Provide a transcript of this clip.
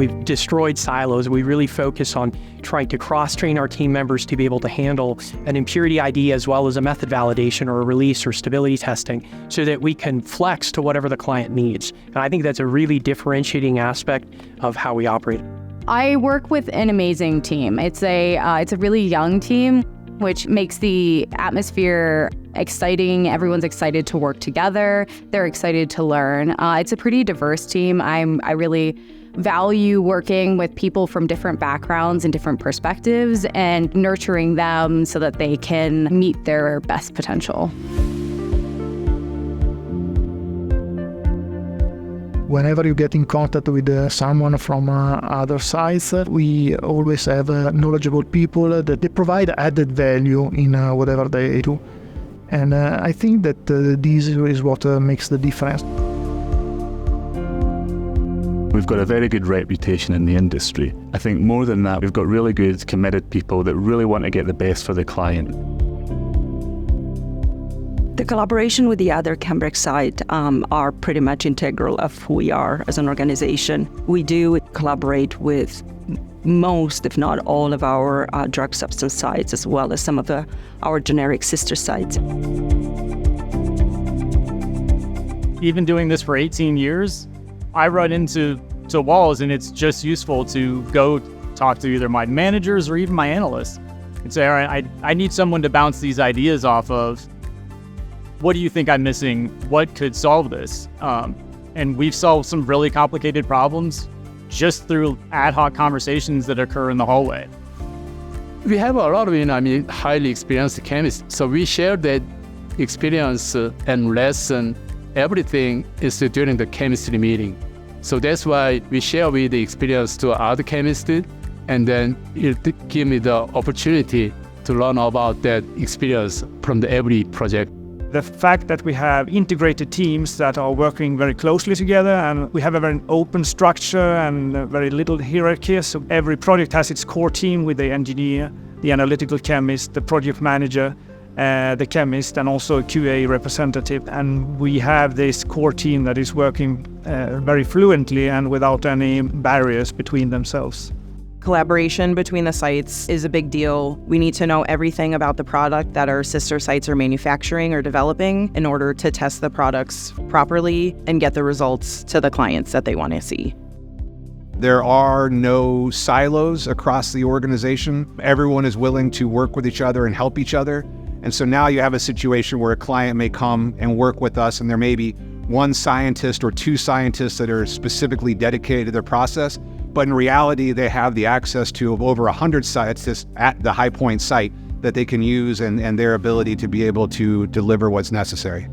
We've destroyed silos. We really focus on trying to cross-train our team members to be able to handle an impurity ID as well as a method validation or a release or stability testing so that we can flex to whatever the client needs. And I think that's a really differentiating aspect of how we operate. I work with an amazing team. It's a really young team, which makes the atmosphere exciting. Everyone's excited to work together. They're excited to learn. It's a pretty diverse team. I really value working with people from different backgrounds and different perspectives and nurturing them so that they can meet their best potential. Whenever you get in contact with someone from other sides, we always have knowledgeable people that they provide added value in whatever they do. And I think that this is what makes the difference. We've got a very good reputation in the industry. I think more than that, we've got really good, committed people that really want to get the best for the client. The collaboration with the other Cambrex side are pretty much integral of who we are as an organization. We do collaborate with most, if not all, of our drug substance sites, as well as some of our generic sister sites. Even doing this for 18 years, I run into walls, and it's just useful to go talk to either my managers or even my analysts and say, all right, I need someone to bounce these ideas off of. What do you think I'm missing? What could solve this? And we've solved some really complicated problems just through ad hoc conversations that occur in the hallway. We have a lot of, highly experienced chemists. So we share that experience and lesson. Everything is during the chemistry meeting. So that's why we share with the experience to other chemists, and then it give me the opportunity to learn about that experience from every project. The fact that we have integrated teams that are working very closely together, and we have a very open structure and very little hierarchy. So every project has its core team with the engineer, the analytical chemist, the project manager, the chemist, and also a QA representative. And we have this core team that is working very fluently and without any barriers between themselves. Collaboration between the sites is a big deal. We need to know everything about the product that our sister sites are manufacturing or developing in order to test the products properly and get the results to the clients that they want to see. There are no silos across the organization. Everyone is willing to work with each other and help each other. And so now you have a situation where a client may come and work with us, and there may be one scientist or two scientists that are specifically dedicated to their process. But in reality, they have the access to over 100 scientists at the High Point site that they can use and their ability to be able to deliver what's necessary.